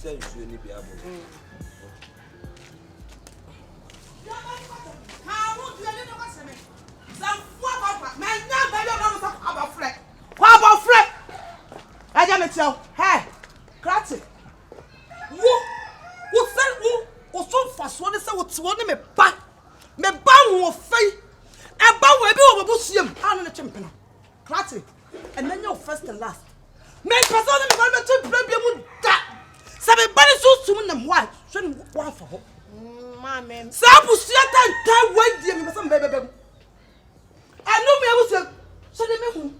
send you any be able. How would you know what's me? Some what man, now about Fred. What about Fred? I don't tell. Hey, Cratty. Who said who so fast one is what's one me back? Me bound of faith. And bound will be over Bussium. I'm the champion. Cratty. And then you're first and last. Men person me ba to problem da. Say me ba so sum na why? Shouldn't one for her. Mama. Say Busia tan wait dey me person bebe. I know me able say so dey me hu.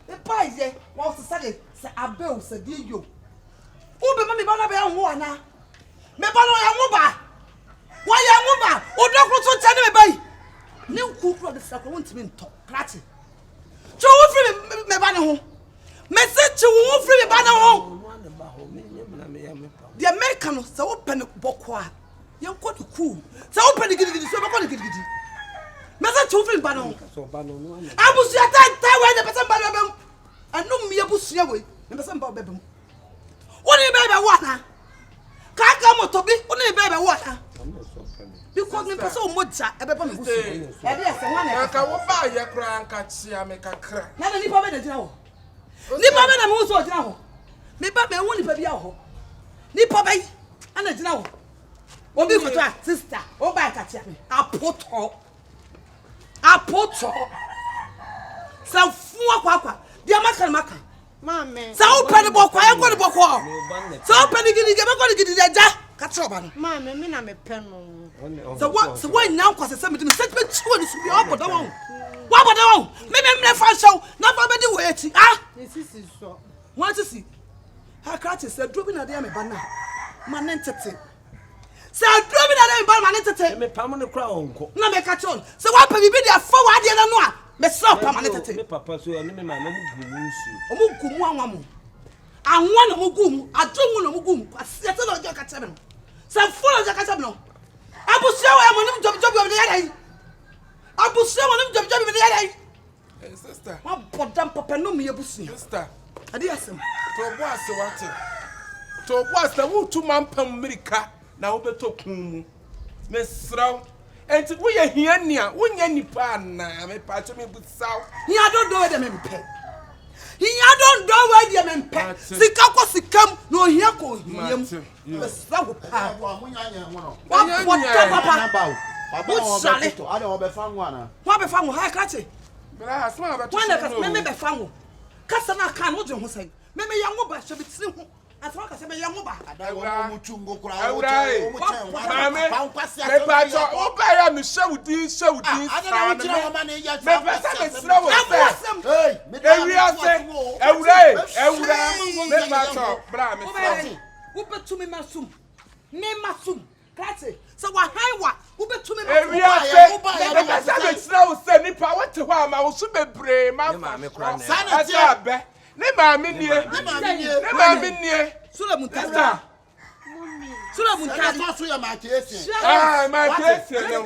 The boy here want to say abel say dey yo. Who be me ba na be hu ana? Me ba no ya hu ba. Why ya hu ba? Odokro so tell me bai. Ne kukuro de sakro won't me nto. Krati. So wo free me ba ne ho. Message wo free me ba ne ho. The American so open bokwa. Yan ko de cool. So open gidi so be ko gidi. Message wo free ba ne ho. So ba no no. Abusia tan we the person ba bem. Anu me abusia we. The person ba bem. Oni be be wa na. Kaka motobi, oni be be wa na. Because me person moja e be ba me busu. E dey say one e ka wo ba ye kra anka chia me kakra. na ni pa be de jina ho. Ni pa be na me so jina ho. Me ba me hu ni pa bia ho. Ni pa be ana jina ho. Obi ko to sister, o ba ka chia me. Apoto. Sa fu akwa. Dia maka. Mama. Sa o pe ni bokwa, e ko ni bokwa. Sa o pe ni gidi, be ko ni gidi ja. Ka tro ba no. Mama, me na me pe no. So what now kwase say me set me chiwo ni subi obodo won. Wa bodo won. Me fa show na fa be di wo eti. Ah. Ni sisi so. What is it? Ha krati say drobi na dey me ba na. Ma nentete. Say drobi na dey me ba ma nentete. Me pam no kra onko. Na me ka chon. Say wa pa bibi dey fa wa dey na no a. Me slap pa ma nentete. Me papa so ani me ma mo gumu nsu. Omo gumu anwa mo. Anwa na mo gumu, adonwu na mo gumu. Kwase te na ojo ka tebe no. Say full ojo ka tebe no. Abusia wa mo nim job de yadai. Abusia mo nim job de yadai. Hey sister. Wa bodam papa no me abusia. Sister. Ade asem. To bo ase wate. To bo ase wo tu mampam America na wo beto kun. Me sraw. Enti wo ye hia nia, wo nya nipa na me pa cho me busaw. Hia do de me mpe. Hia don't do we de me mpe. Sika ko sikam no hia ko hiam. Me sraw pa. Wa munyanya hono. Wa papa. Baba o be to, ade o be fa nwa na. Wa be fa nwo ha krati. Bra asma ba to. Wa na ka me be fa nwo. Kasa na kan wo je ho sai. Me ya nwo ba hye bitiri ho. Atwa ka se me ya nwo ba. Ada wo mu chungo kura o che. Mame. Me pa cho o ba ya me shewudi. Ada wo tira wo ma na ya me pa se me sra wo se. Hey, me Ewi ase. Ewura. Me pa cho bra me sra. Wo betu me masum. Me masum. Krati. So wa han wa wo betu me Ewi ase. Me pa se me sra wo se nipa wo te ho ama wo so bebre ma. Me kra na. Asa be. Ne maame nie. Sula muntasta. Sula muntasta. Ka so ya ma kesi. Ah, ma kesi no.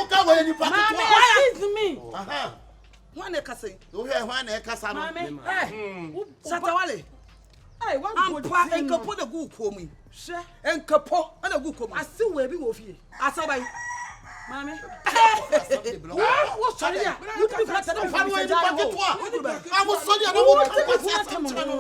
Ka wo ni pa to. Why is me? Aha. Wan e kase. O he hwan na e kasa no. Satawale. Hey, one good Ampa enkapo na gu komu. she. Enkapo na gu komu. Asi we bi wo fie. Asabai. Mama. Wo Sorry ya. You be flat na fa wo ni pa to. I Wo so ya na wo ka no.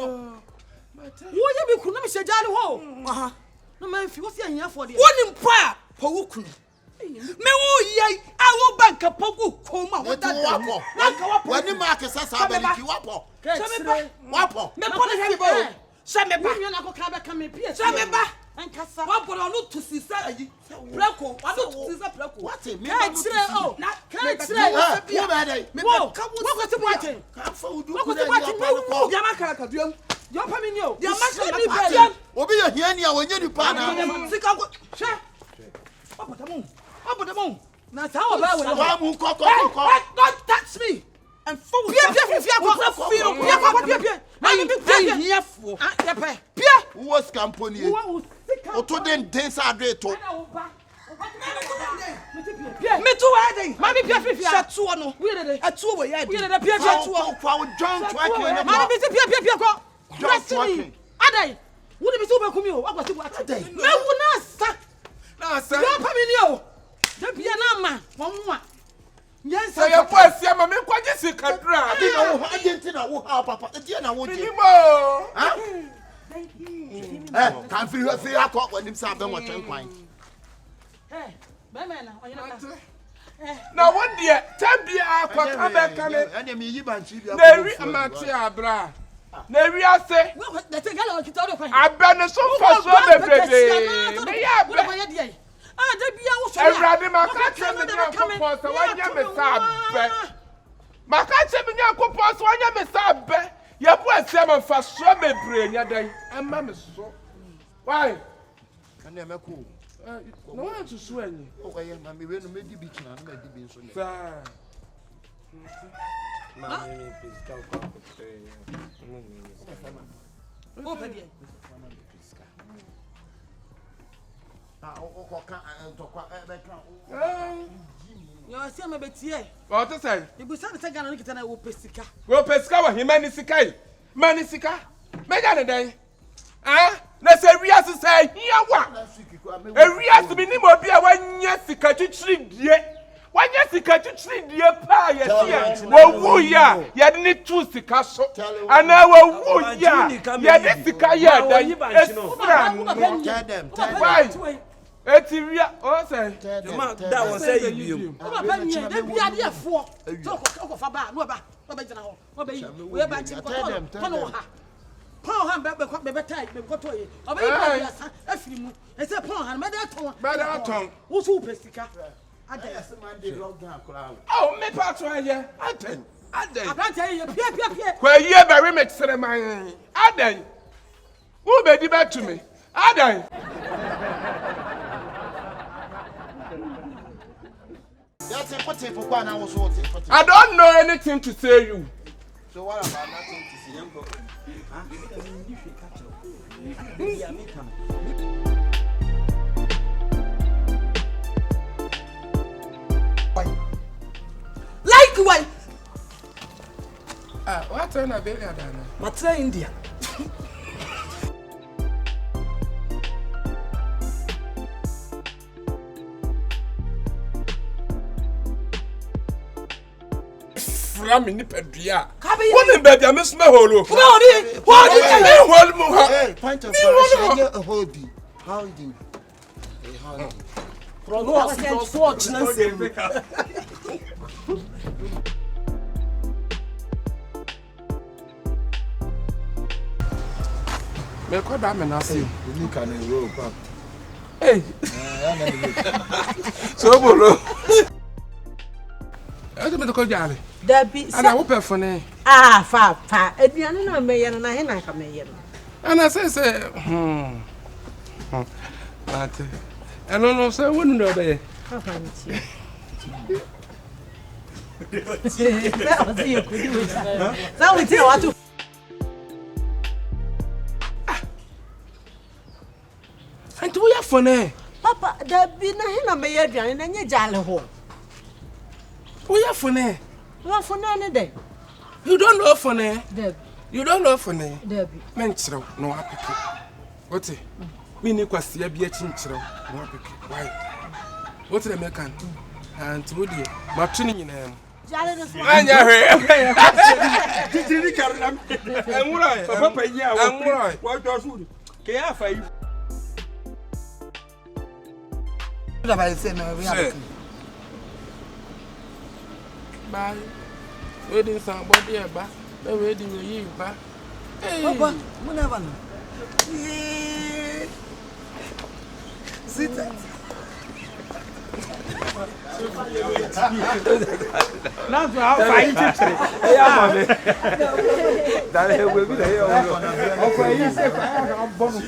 Wo ye bi kunu me she jale ho. Aha. No man fi wo se ahia for de. Woni mpa po wukunu. Me wo yai awo banka po gu komu a wo da. Na ka wapo. Wani ma ke sasa abaliki wapo. Wapo. Me po na hebi bo. Shame ba. You na ko ka be ka me pie. Shame ba. Enkasa. Wa bono no to sisa ayi. Plako, wa no to sisa plako. What me Ka tire o. Na Ka tire. Wo ba dai. me Wo. ka wo Wo ko ti boaten. Ka fa udu Wo ku ko ti na boaten. ko. dia makara ka duam. Yo pa me ni o. Dia makara Ni ka be. duam. Obi ye hia ni a wonye ni pa na. Sika ko. She. Obodamu. Na sa o ba we no. Wa mu ko. Don't touch me. And forward. Pie ko. Mami bi here for. Ah, ye pe. Wo was company. Wo sika. O to den sa do to. Me too wedding. Mami pie fia. Shatu no. We dey. Atu wo ye. We dey pie Kwa John Twakin. Mami bi pie ko. John Twakin. Adai. Wo be so be kumi o. Akwati bu ati. Me wu na sa. Na sa. Yo pa me ni o. Da bia na ma. Wonwa. Yes, say your boy see ma me kwaje sikadra. Adi na wo Argentina wo ha papa. Adi na wo je. Minimo. Ha? Kan fi akọ wanim sa be mo twen kwan. Hey, be me na, oyina ka. Na wo de tabia akwa ka be kale. Ane me yi banchi bia. Na wi amati abra. Na wi ase. Wo de te gala o kita o de kwan. Abra ne so fa so bebrebe. Me ya be. Ah, da bia wo so. Everade maka cheme nya kopon so wanya me sa be. Maka cheme nya kopon so wanya me sa be. Ye bo ase ma fa so bebre nya dan. Amma me so. Why? Ane me ko. No want to swear you. O ye ma me we no me di bi kina no me di bi nso ne. Sir. Mami, physical quality. Wo pe die. O ko kan to kwa be kan. Yo se ma betie. What to say? Ibu sa se gana no kita na wo pesika. Wo pesika wa himani sikai. Mani sika. Meja ne dan. Ah, na se wiase say hia wa. Wiase bi ni mo bia wanya sika chichiri die. Wanya sika chichiri die pa ye tie. Wo wu ya, ye de ni tu sika so. Ana wo wu ya, ye de sika ye dan. Esra. Why? Eti wia, o say. That was say you. Wo ba nye, da bia de afo. So ko fa ba, no ba. No be jina ho. No be yi. We ba ji ko no ha. Pon han be tai be ko to yi. Oba yi ba bia sa afiri mu. E se pon han me da ton. Be da ton. Wo so pesika. Oh, me patro here. Aden. Abrante ye pie. Kwa ye be remix sere man. Aden. Who be di back to me? Aden. That's a put for kwa na wo so what. I don't know anything to say you. So what about nothing to see? Like why? Ah, what na be ya dana? Matra India. From ni pedua. Kabe What in baby am smell holo. What Hol mu ha. Hey, point of correction, a holding. Holding. Swatch na say. Me ko da me na say. You can roll back. Hey. So bolo. Ade me ko jale. Dabi Ana wo pefone. ah fa aduane na me ye na he na ka me ye no. Ana say Ate. Eno no say wonu no be. Papa nti. That was you could do it. That was you what to. Anti wo ya fone. Papa dabi na he na me ye aduane na nye jale ho. Wo ya fone. Wa fona ne dey. You don't know fone. Dabi. You don't know fone. Dabi. Menchiro no apeke. What? Me ni kwasia bi achinchiro no apeke. Why? What the mekan? Anti wo die. Ma tuni nyina am. Jale ne so. Anya hwe. Titiri karnam. Enwura. Papa yi a Enwura. wo do so. Ke ya fa yi. Da vai ser na Sure. Bye. Wedding some body ba. The wedding you ba. Hey. Papa, whenever. Sit. Na so how fa yi titiri. E ya ma me. Da le we bi da ye o. O fa yi se fa ya ka bonu.